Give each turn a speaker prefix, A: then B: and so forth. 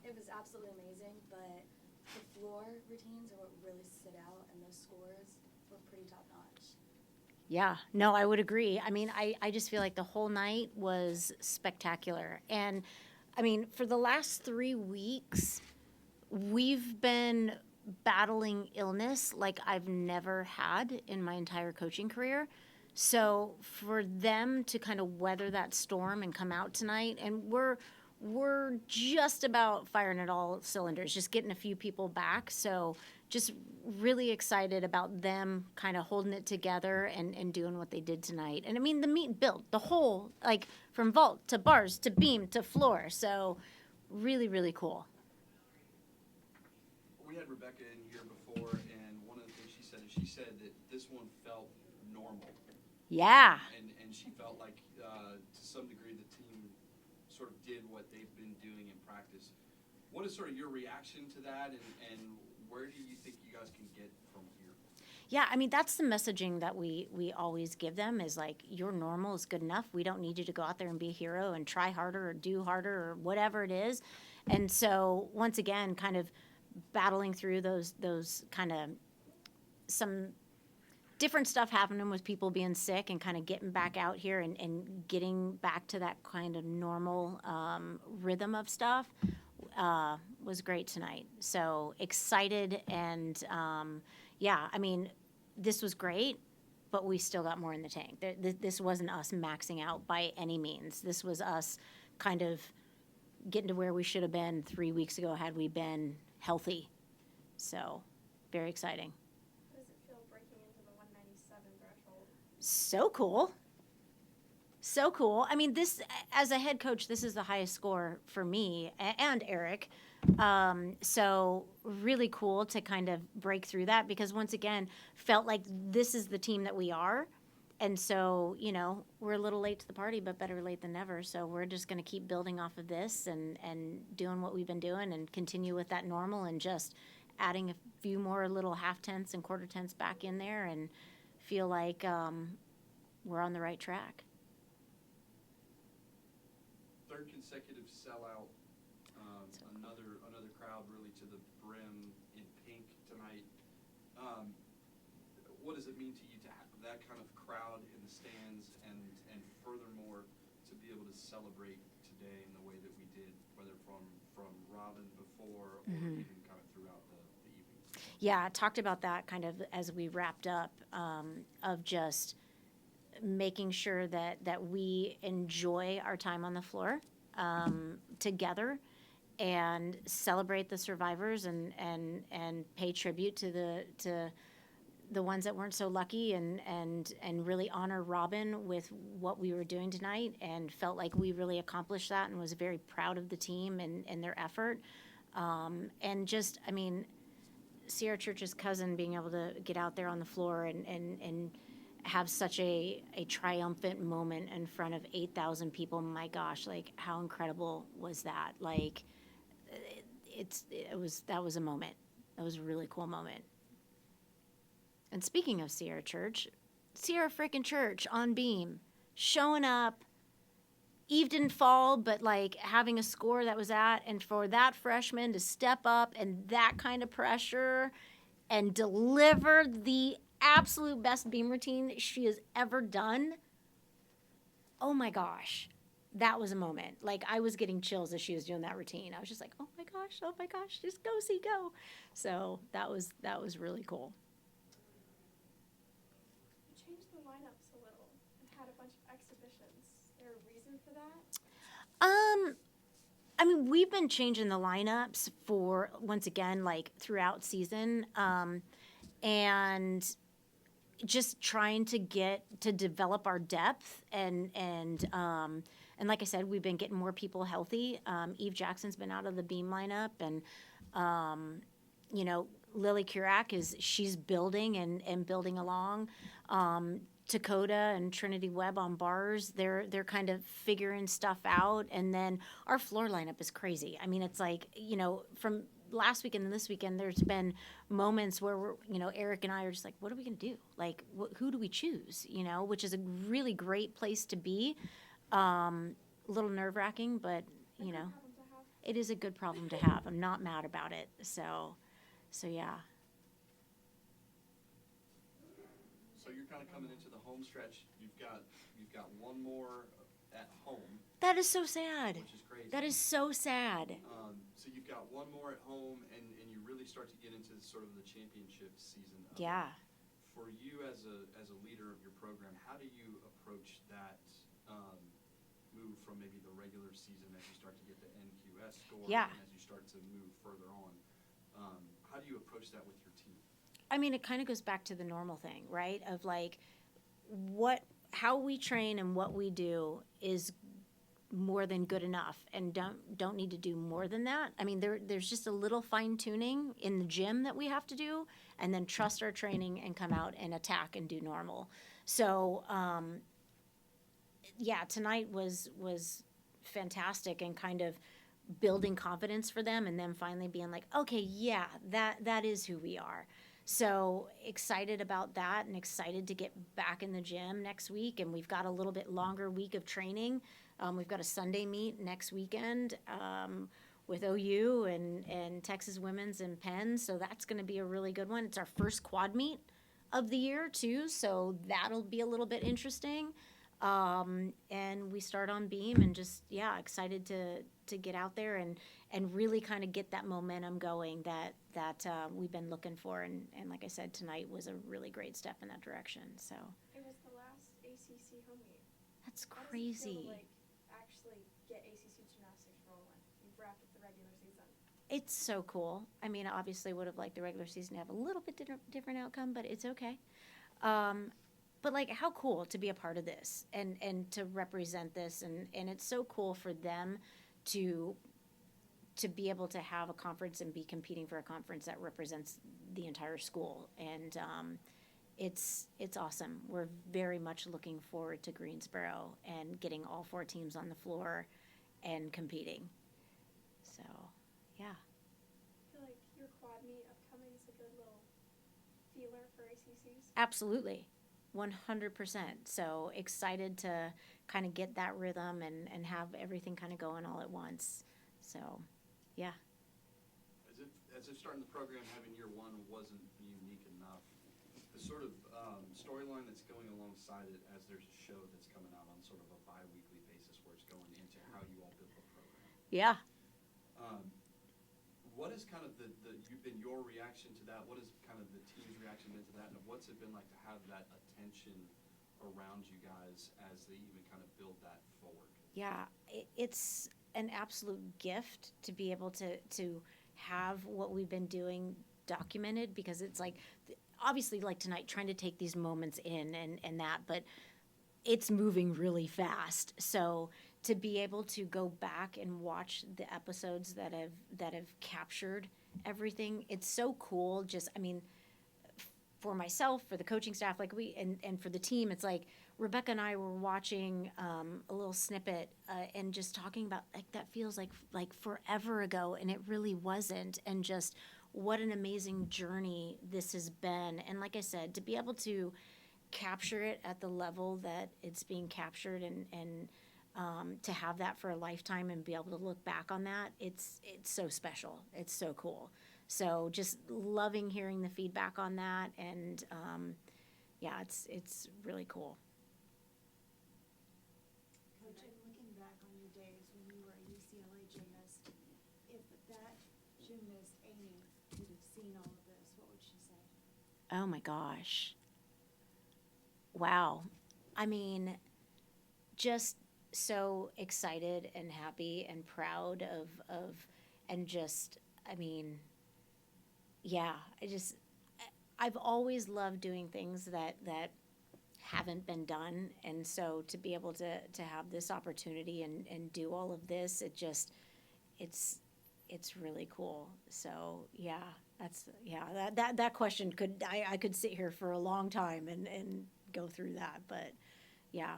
A: It was absolutely amazing, but the floor routines are what really stood out, and those scores were pretty top notch.
B: Yeah, no, I would agree. I mean, I just feel like the whole night was spectacular. And I mean, for the last 3 weeks, we've been battling illness like I've never had in my entire coaching career. So for them to kind of weather that storm and come out tonight, and we're just about firing at all cylinders, just getting a few people back. So just really excited about them kind of holding it together and doing what they did tonight. And I mean, the meet and build, the whole, like from vault to bars to beam to floor. So really, really cool.
C: We had Rebecca in here before, and one of the things she said is she said that this one felt normal.
B: Yeah.
C: And she felt like, to some degree, the team sort of did what they've been doing in practice. What is sort of your reaction to that, and where do you think you guys can get from here?
B: Yeah, I mean that's the messaging that we always give them is like your normal is good enough. We don't need you to go out there and be a hero and try harder or do harder or whatever it is. And so once again, kind of battling through those kind of some different stuff happening with people being sick and kind of getting back out here and getting back to that kind of normal rhythm of stuff was great tonight. So excited and yeah, I mean, this was great, but we still got more in the tank. This wasn't us maxing out by any means. This was us kind of getting to where we should have been 3 weeks ago had we been healthy. So very exciting.
D: How does it feel breaking into the 197 threshold?
B: So cool. So cool. I mean, this, as a head coach, this is the highest score for me and Eric. So really cool to kind of break through that because once again, felt like this is the team that we are. And so, you know, we're a little late to the party, but better late than never. So we're just going to keep building off of this and doing what we've been doing and continue with that normal and just adding a few more little half tenths and quarter tenths back in there and feel like we're on the right track.
C: Third consecutive sellout. Another crowd really to the brim in pink tonight. What does it mean to you to have that kind of crowd in the stands and furthermore to be able to celebrate today in the way that we did, whether from Robin before or even kind of throughout the evening?
B: Yeah, talked about that kind of as we wrapped up of just making sure that we enjoy our time on the floor together and celebrate the survivors and pay tribute to the ones that weren't so lucky and really honor Robin with what we were doing tonight and felt like we really accomplished that and was very proud of the team and their effort. And just, I mean, Sierra Church's cousin being able to get out there on the floor and have such a triumphant moment in front of 8,000 people. My gosh, like how incredible was that? Like that was a moment. That was a really cool moment. And speaking of Sierra Church, Sierra frickin' Church on Beam, showing up. Eve didn't fall, but like having a score that was at, and for that freshman to step up and that kind of pressure and deliver the absolute best beam routine she has ever done. Oh my gosh. That was a moment. Like I was getting chills as she was doing that routine. I was just like, oh my gosh, just go, see, go. So that was really cool.
D: You changed the lineups a little and had a bunch of exhibitions. Is there a reason for that?
B: I mean, we've been changing the lineups for once again, like throughout season, and just trying to develop our depth and like I said, we've been getting more people healthy. Eve Jackson's been out of the beam lineup, and you know, Lily Kurak she's building and building along. Dakota and Trinity Webb on bars, they're kind of figuring stuff out, and then our floor lineup is crazy. I mean, it's like, you know, from last weekend and this weekend, there's been moments where we're, you know, Eric and I are just like, what are we gonna do? Like, who do we choose? You know, which is a really great place to be. A little nerve wracking, but you know, it is a good problem to have. I'm not mad about it. So yeah.
C: So you're kind of coming into the home stretch. You've got one more at home,
B: That is so sad.
C: which is crazy.
B: That is so sad.
C: So you've got one more at home, and you really start to get into sort of the championship season.
B: Yeah.
C: For you as a leader of your program, how do you approach that move from maybe the regular season as you start to get the NQS score,
B: Yeah.
C: and as you start to move further on? How do you approach that with your team?
B: I mean, it kind of goes back to the normal thing, right? Of like, how we train and what we do is more than good enough, and don't need to do more than that. I mean, there's just a little fine tuning in the gym that we have to do, and then trust our training and come out and attack and do normal. So, yeah, tonight was fantastic and kind of building confidence for them, and then finally being like, okay, yeah, that is who we are. So excited about that, and excited to get back in the gym next week. And we've got a little bit longer week of training. We've got a Sunday meet next weekend with OU and Texas Women's and Penn. So that's going to be a really good one. It's our first quad meet of the year too, so that'll be a little bit interesting. And we start on beam, and just excited to get out there and really kind of get that momentum going that we've been looking for. And like I said, tonight was a really great step in that direction. So
D: It was the last ACC home meet.
B: that's
D: How does it feel
B: crazy.
D: to, like, actually get ACC gymnastics rolling? You've wrapped up the regular season.
B: It's so cool. I mean, obviously would have liked the regular season to have a little bit different outcome, but it's okay. But like, how cool to be a part of this and to represent this, and it's so cool for them to be able to have a conference and be competing for a conference that represents the entire school. And it's awesome. We're very much looking forward to Greensboro and getting all 4 teams on the floor and competing. So, yeah.
D: I feel like your quad meet upcoming is a good little feeler for ACCs.
B: Absolutely. 100%. So excited to kind of get that rhythm and have everything kind of going all at once. So, yeah.
C: As if starting the program having year one wasn't unique enough, the sort of storyline that's going alongside it, as there's a show that's coming out on sort of a bi-weekly basis where it's going into how you all build the program.
B: Yeah.
C: What is kind of you've been your reaction to that? What is kind of the team's reaction been to that? And what's it been like to have that attention around you guys as they even kind of build that forward?
B: Yeah, it's an absolute gift to be able to have what we've been doing documented, because it's like, obviously like tonight, trying to take these moments in and that, but it's moving really fast. So to be able to go back and watch the episodes that have captured everything, it's so cool. Just, I mean, for myself, for the coaching staff, like and for the team, it's like Rebecca and I were watching a little snippet and just talking about, like, that feels like forever ago, and it really wasn't. And just what an amazing journey this has been. And like I said, to be able to capture it at the level that it's being captured, and to have that for a lifetime and be able to look back on that, it's so special. It's so cool. So just loving hearing the feedback on that, and yeah, it's really cool.
E: Coach, and looking back on your days when you were a UCLA gymnast, if that gymnast, Amy, could have seen all of this, what would she say?
B: Oh my gosh. Wow. I mean, just so excited and happy and proud of and just, I mean, yeah, I've always loved doing things that haven't been done. And so to be able to have this opportunity and do all of this, it's really cool. So yeah, that question I could sit here for a long time and go through that, but yeah,